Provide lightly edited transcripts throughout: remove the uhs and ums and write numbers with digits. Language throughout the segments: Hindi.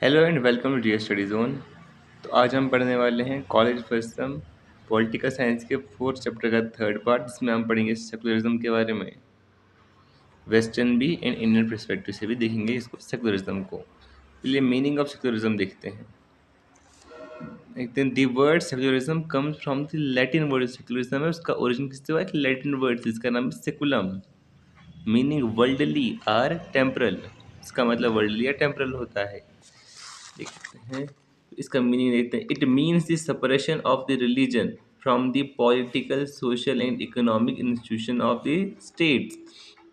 Hello and welcome to dear study zone. तो आज हम पढ़ने वाले हैं college first sem political science के फोर्थ चैप्टर का थर्ड पार्ट, जिसमें हम पढ़ेंगे सेकुलरिज्म के बारे में। वेस्टर्न भी एंड इंडियन पर्सपेक्टिव से भी देखेंगे इसको, सेकुलरिज्म को। चलिए मीनिंग ऑफ सेकुलरिज्म देखते हैं। देखते हैं, the word secularism comes from the Latin word secularism है, उसका ओरिजिन किससे हुआ है? लैटिन वर्ड से, इसका नाम है सेकुलम, मीनिंग वर्ल्डली आर टेम्परल। इसका मतलब वर्ल्डली या टेम्परल होता है। देखते हैं इसका मीनिंग, देखते हैं। It means the separation of the religion from the political, social and economic institution of the states.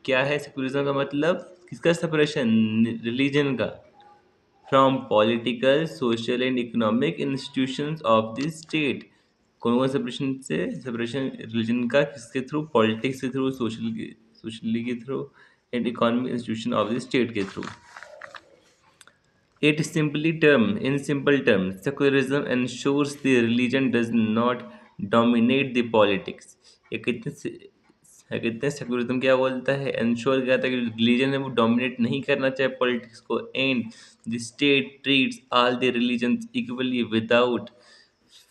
क्या है सेकुलरिज्म का मतलब? किसका सेपरेशन? रिलीजन का। From political, social and economic institutions of the state. कौन कौन सेपरेशन से? सेपरेशन रिलीजन का किसके थ्रू? पॉलिटिक्स के थ्रू, सोशली के through and economic institution of the state के through. In simple terms, secularism ensures the religion does not dominate the politics. ये कितने सेकुलरिज्म क्या बोलता है? इंश्योर क्या था कि रिलीजन है वो डोमिनेट नहीं करना चाहे पॉलिटिक्स को, and the state treats all the religions equally without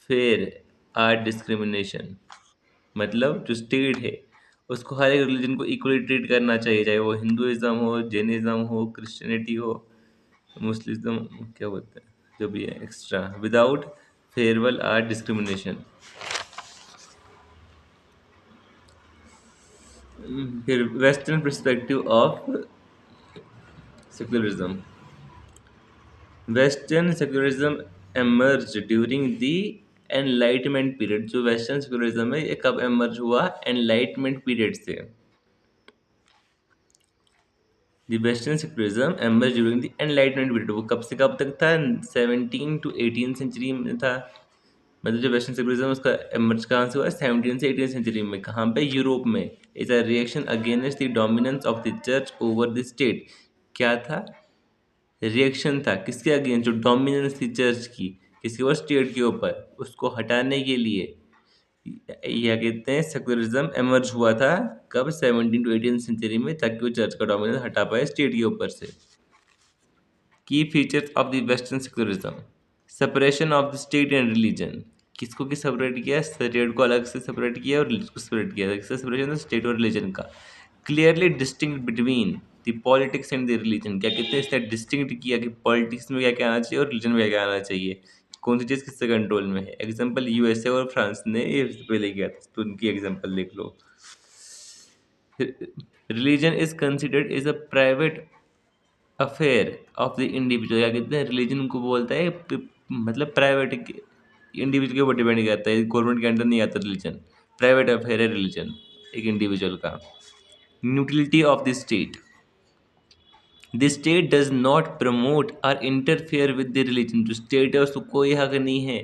fear or discrimination. मतलब जो स्टेट है उसको हर एक रिलीजन को इक्वली ट्रीट करना चाहिए, चाहे वो हिंदुइज्म हो, जैनिज्म हो, क्रिश्चियनिटी हो, मुस्लिम, क्या बोलते हैं, जो भी है extra, without farewell or discrimination. फिर western perspective of secularism. Western secularism emerge during the enlightenment period. जो वेस्टर्न सेक्युलरिज्म है ये कब एमर्ज हुआ? एनलाइटमेंट पीरियड से। The western secularism emerge during the enlightenment period. वो कब से कब तक था? 17 to 18 सेंचुरी में था। मतलब जो वेस्टर्न सिविलिज्म उसका एमर्ज कहाँ से हुआ? 17 से 18 सेंचुरी में। कहाँ पे? यूरोप में। Is a reaction against the dominance of the church over the state. क्या था? रिएक्शन था किसके अगेंस्ट? जो डोमिनेंस थी चर्च की किसके ऊपर? स्टेट के ऊपर। उसको हटाने के लिए क्या कहते हैं, सेकुलरिज्म एमर्ज हुआ था। कब? 17 to 18 सेंचुरी में, ताकि वो चर्च का डोमिनेंस हटा पाए स्टेट के ऊपर से। की features of the western secularism. Separation of the state and religion. किसको किस सेपरेट किया? स्टेट को अलग से सेपरेट किया और रिलीजन को सेपरेट किया। किसका सेपरेशन? स्टेट और रिलीजन का। Clearly distinct between the politics and the religion. क्या कहते हैं? इसने डिस्टिंक्ट किया कि पॉलिटिक्स में क्या क्या आना चाहिए और रिलीजन में क्या क्या आना चाहिए, कौन सी चीज़ किससे कंट्रोल में है। एग्जाम्पल यूएसए और फ्रांस ने ये पहले किया था, तो उनकी एग्जाम्पल देख लो। Religion is considered is a private affair of the individual. क्या कहते हैं? रिलीजन को बोलता है मतलब प्राइवेट, इंडिविजुअल के ऊपर डिपेंड करता है, गवर्नमेंट के अंडर नहीं आता रिलीजन। प्राइवेट अफेयर है रिलीजन एक इंडिविजुअल का। Neutrality of the state. The state does not promote और इंटरफेयर विद द रिलीजन। जो स्टेट है उसको कोई हक नहीं है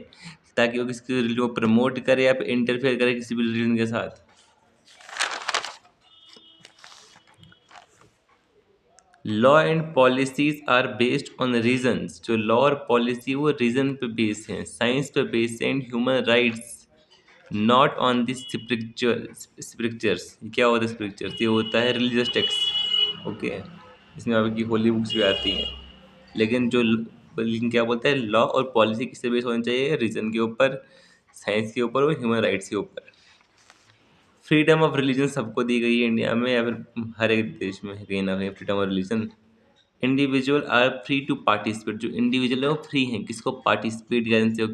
ताकि वो किसी रिलीजन को प्रमोट करे या इंटरफेयर करे किसी भी रिलीजन के साथ। Law and policies are based on reasons. जो लॉ और पॉलिसी वो रीजन पे बेस्ड हैं, साइंस पे based and human rights, not on the scriptures. क्या होता है स्क्रिप्चर्स? ये होता है रिलीजियस टेक्स्ट। ओके, इसमें आपकी होली बुक्स भी आती हैं। लेकिन क्या बोलता है? लॉ और पॉलिसी किससे बेस्ड होनी चाहिए? रीजन के ऊपर, साइंस के ऊपर और ह्यूमन राइट्स के ऊपर। फ्रीडम ऑफ रिलीजन सबको दी गई है इंडिया में, या फिर हर एक देश में है कहीं ना कहीं freedom of religion. Individual are free to participate. जो इंडिविजुअल है वो फ्री हैं किसको? पार्टिसिपेट करने से।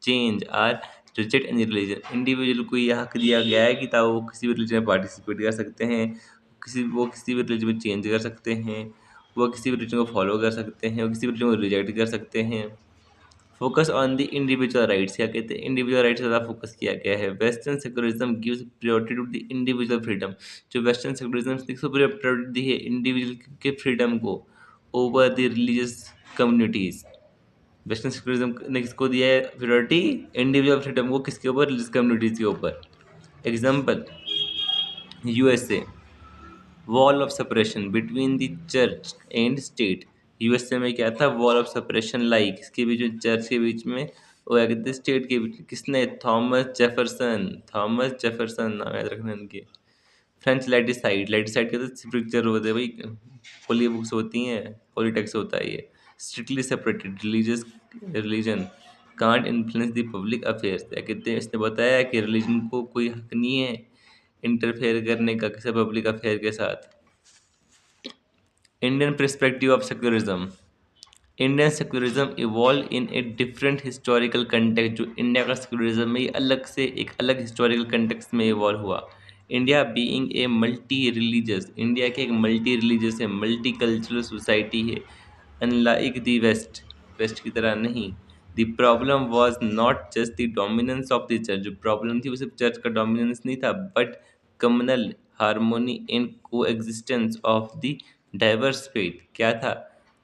Change or reject any religion. Individual को यह हक दिया गया है कि ताकि वो किसी भी रिलीजन में पार्टिसिपेट कर सकते हैं, किसी भी रिलीजन में चेंज कर सकते हैं, वो किसी भी रिलीजन को फॉलो कर सकते हैं, वो किसी भी रिलीजन को रिजेक्ट कर सकते हैं। Focus on the individual rights. क्या कहते हैं? इंडिविजुअल राइट्स ज़्यादा फोकस किया गया है। Western secularism gives priority to the individual freedom. जो वेस्टर्न सेकुलरिज्म ने प्रायोरिटी दी है इंडिविजुअल के फ्रीडम को over the religious communities. Western secularism ने किसको दिया है प्रायोरिटी? इंडिविजुअल फ्रीडम को। किसके ऊपर? रिलीजियस कम्युनिटीज के ऊपर। Example USA, wall of separation between the church and state. USA में क्या था? वॉल ऑफ सेपरेशन लाई किसके बीच में? चर्च के बीच में और क्या कहते हैं? स्टेट के बीच में। किसने? थॉमस जेफरसन नाम याद रखना इनके। फ्रेंच लाइटिसाइड। लाइटिसाइड के तो स्क्रिप्चर होते हैं भाई, होली बुक्स होती हैं, होली टेक्स्ट होता है ये। Strictly separated religious religion can't influence the public affairs. क्या कहते हैं, इसने बताया कि रिलीजन को कोई हक नहीं है इंटरफेयर करने का किसी पब्लिक अफेयर के साथ। Indian perspective of secularism. Indian secularism evolve in a different historical context. जो इंडिया का सेक्युलरिज्म है ये अलग से एक अलग हिस्टोरिकल कंटेक्स्ट में इवॉल्व हुआ। India being a multi religious, India के एक मल्टी रिलीजियस है, मल्टी कल्चरल सोसाइटी है, अनलाइक द वेस्ट, वेस्ट की तरह नहीं। The problem was not just the dominance of the church, जो प्रॉब्लम थी वो सिर्फ चर्च का डोमिनेंस नहीं था, बट कम्युनल हार्मोनी एंड को existence of the diverse faith. क्या था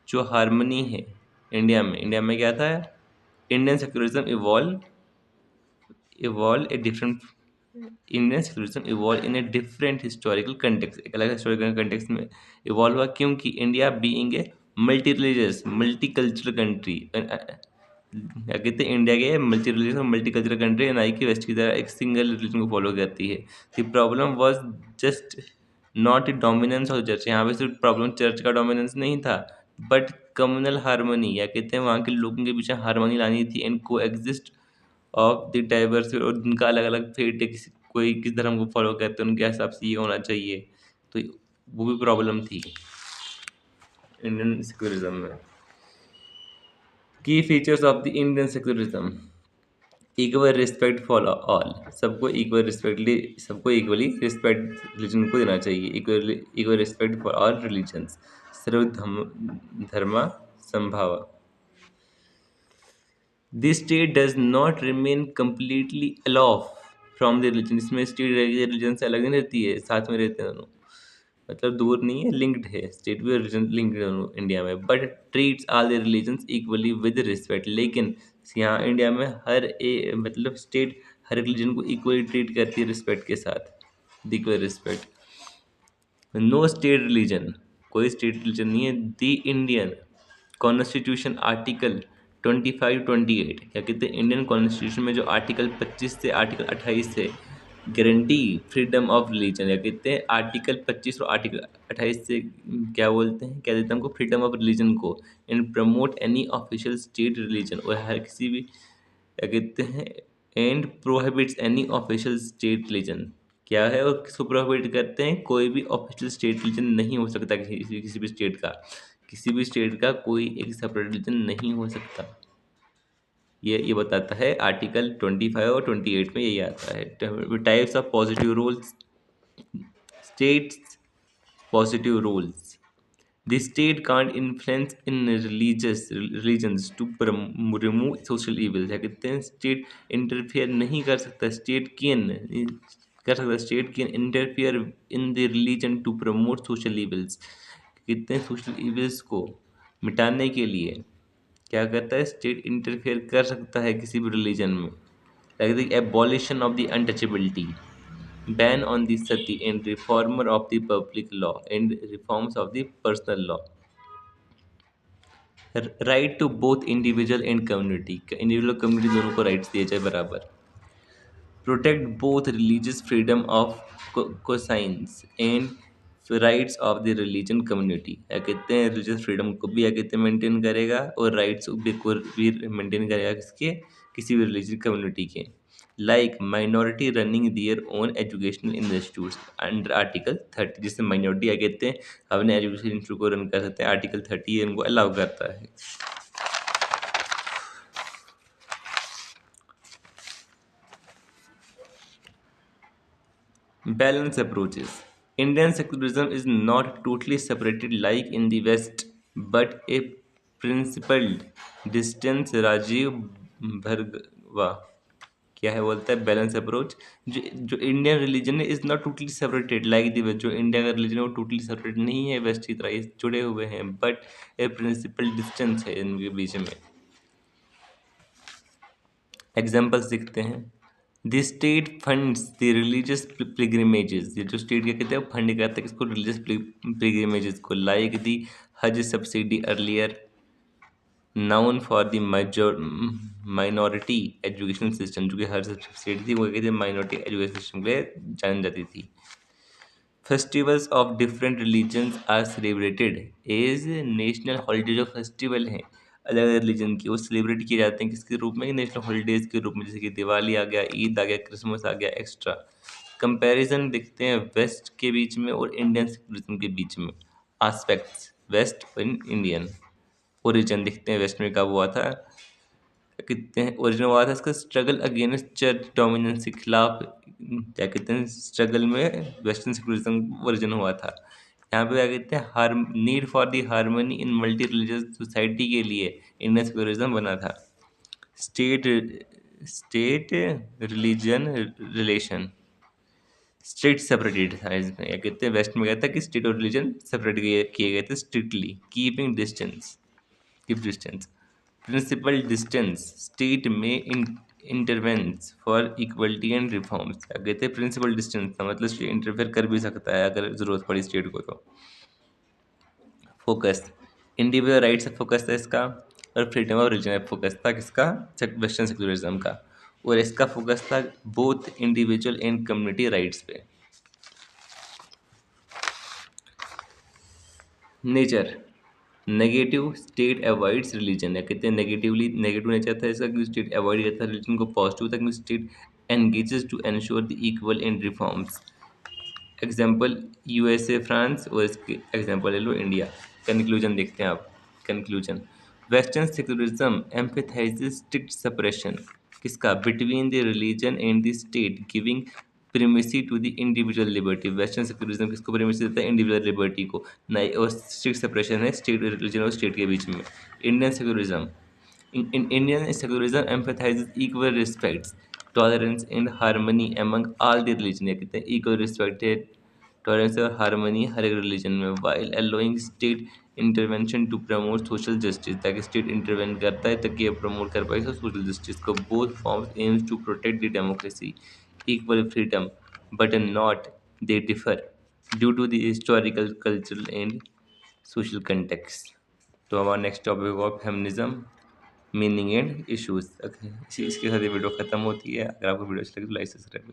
जो हार्मनी है इंडिया में क्या था? Indian secularism evolve a different Indian secularism evolve in a different historical context, एक अलग हिस्टोरिकल कंटेक्स्ट में इवॉल्व हुआ, क्योंकि India being a multi religious multi cultural country, क्या कहते हैं, इंडिया के मल्टी रिलीजियस और मल्टी कल्चरल कंट्री, ना कि वेस्ट की तरह एक सिंगल रिलीजन को फॉलो करती है। The problem was just not a dominance of church, यहाँ पे सिर्फ प्रॉब्लम चर्च का डोमिनेंस नहीं था, बट कम्युनल हार्मनी, क्या कहते हैं, वहाँ के लोगों के बीच हार्मनी लानी थी, एंड को एग्जिस्ट ऑफ द डाइवर्स, और उनका अलग अलग फेट है, किसी कोई किस धर्म को फॉलो करते हैं उनके हिसाब से ये होना चाहिए, तो वो भी प्रॉब्लम थी इंडियन सेक्युलरिज्म में। की features of the Indian secularism. Equal respect for all, सबको इक्वली रिस्पेक्ट रिलीजन को देना चाहिए, equal respect for all religions, सर्वधर्मा संभावा। This state does not remain completely aloof from the religion, इसमें स्टेट रिलीजन से अलग नहीं रहती है, साथ में रहते हैं दोनों, मतलब दूर नहीं है, लिंक्ड है, स्टेट भी रिलीजन लिंक्ड है दोनों इंडिया में, but treats all the religions equally with respect. लेकिन यहाँ इंडिया में हर ए मतलब स्टेट हर रिलीजन को इक्वली ट्रीट करती है रिस्पेक्ट के साथ, equal respect. No state religion, कोई स्टेट रिलीजन नहीं है। द इंडियन कॉन्स्टिट्यूशन आर्टिकल 25-28, क्या कहते हैं, इंडियन कॉन्स्टिट्यूशन में जो आर्टिकल 25 से आर्टिकल 28 से गारंटी फ्रीडम ऑफ रिलीजन, क्या कहते हैं, आर्टिकल 25 और आर्टिकल 28 से क्या बोलते हैं, क्या देते हैं हमको, फ्रीडम ऑफ रिलीजन को, and promote any official state religion, और हर किसी भी, क्या कहते हैं, and prohibits any official state religion, क्या है, और किसको प्रोहिबिट करते हैं, कोई भी ऑफिशियल स्टेट रिलीजन नहीं हो सकता, किसी भी स्टेट का, किसी भी स्टेट का कोई एक सेपरेट रिलीजन नहीं हो सकता। ये बताता है आर्टिकल 25 और 28 में, यही आता है। Types of positive rules. States positive rules. The state can't influence in religions to remove social evil, क्या कहते हैं, स्टेट इंटरफेयर नहीं कर सकता, state can interfere in the religion to promote social evils, कहते हैं सोशल इवल्स को मिटाने के लिए क्या करता है, स्टेट इंटरफेयर कर सकता है किसी भी रिलीजन में, like the abolition of the untouchability, ban on the sati and reformer of the public law and reforms of the personal law, right to both individual and community, individual community दोनों को राइट्स दिए जाए बराबर, protect both religious freedom of cosines and rights of the religion community, क्या कहते हैं, रिलीजियस फ्रीडम को भी क्या कहते हैं मेंटेन करेगा, और राइट्स को भी मेंटेन करेगा, किसके, किसी भी रिलीजियस कम्युनिटी के, like minority running their own educational institutes under article 30, जिससे माइनॉरिटी क्या कहते हैं अपने एजुकेशन इंस्टीट्यूट को रन कर सकते हैं, आर्टिकल 30 इनको अलाउ करता है। Balance approaches. Indian secularism is not totally separated like in the West, but a principled distance। Rajiv भर्गवा क्या है बोलता है, बैलेंस अप्रोच, जो इंडियन रिलीजन है is not totally separated like the west, जो इंडिया का रिलीजन है वो टोटली सेपरेट नहीं है वेस्ट की तरह, ये जुड़े हुए हैं, बट ए प्रिंसिपल डिस्टेंस है इनके बीच में। एग्जाम्पल्स दिखते हैं। The state funds the religious pilgrimages, ये जो स्टेट क्या कहते हैं फंड करता है किसको, रिलीजियस पिलग्रिमेजेस को, लाइक द हज subsidy earlier noun for the minority education system, जो कि हर सब्सिडी थी वो कहते हैं माइनॉरिटी एजुकेशन सिस्टम के लिए जानी जाती थी। Festivals of different religions are celebrated as national holiday. जो फेस्टिवल हैं अलग अलग रिलीजन की, वो सेलिब्रेट किए जाते हैं किसके रूप में? नेशनल हॉलीडेज के रूप में, जैसे कि दिवाली आ गया, ईद आ गया, क्रिसमस आ गया, एक्स्ट्रा। कंपैरिजन देखते हैं वेस्ट के बीच में और इंडियन सेकुलरिज्म के बीच में। आस्पेक्ट्स वेस्ट और इंडियन। ओरिजिन देखते हैं वेस्ट में कब हुआ था, कहते हैं ओरिजिन हुआ था इसका स्ट्रगल अगेंस्ट चर्च डोमिनेंस के खिलाफ। क्या कहते हैं स्ट्रगल में वेस्टर्न सेकुलरिज्म ओरिजिन हुआ था। यहाँ पे क्या कहते हैं हार need for the harmony in multi religious society के लिए इंडियन सेकुलरिज्म बना था। State state religion relation strict separated था इसमें। क्या कहते हैं वेस्ट में कहता है कि स्टेट और रिलीजन सेपरेट किए गए थे strictly. Keeping distance keep distance principle distance state में intervenes for equality and reforms. क्या कहते हैं प्रिंसिपल डिस्टेंस का मतलब स्टेट इंटरफेयर कर भी सकता है अगर जरूरत पड़ी स्टेट को तो। फोकस इंडिविजुअल राइट्स पे फोकस था इसका, और फ्रीडम ऑफ रिलीजन पे फोकस था किसका? वेस्टर्न सेकुलरिज्म का। और इसका फोकस था both individual and community rights पे। Nature negative state avoids religion. या कहते हैं नेगेटिवली नेगेटिव नेचर था इसका, क्योंकि स्टेट अवॉइड करता है रिलीजन को। पॉजिटिव था क्योंकि state engages to ensure the equal and reforms. Example USA France, और इसके एग्जाम्पल ले लो इंडिया। कंक्लूजन देखते हैं आप। Conclusion western secularism emphasizes strict separation किसका? Between the religion and the state, giving primacy to the individual liberty. Western secularism किसको प्रीमेसी देता है? इंडिविजुअल लिबर्टी को। नहीं, और स्ट्रिक्ट सेपरेशन है स्टेट रिलीजन और स्टेट के बीच में। Indian secularism in Indian secularism emphasizes equal respect, tolerance, and harmony among all the religion। या कहते हैं equal respect है, tolerance और harmony हर एक religion में, while allowing state intervention to promote social justice। ताकि state intervene करता है ताकि ये promote कर पाए social justice को। both forms aims to protect the democracy, equal freedom, but not they differ due to the historical, cultural, and social context। तो हमारा नेक्स्ट टॉपिक हुआ फेमिनिज्म, मीनिंग एंड इश्यूज। इसके साथ ये वीडियो खत्म होती है। अगर आपको वीडियो अच्छी लगी तो लाइक सब्सक्राइब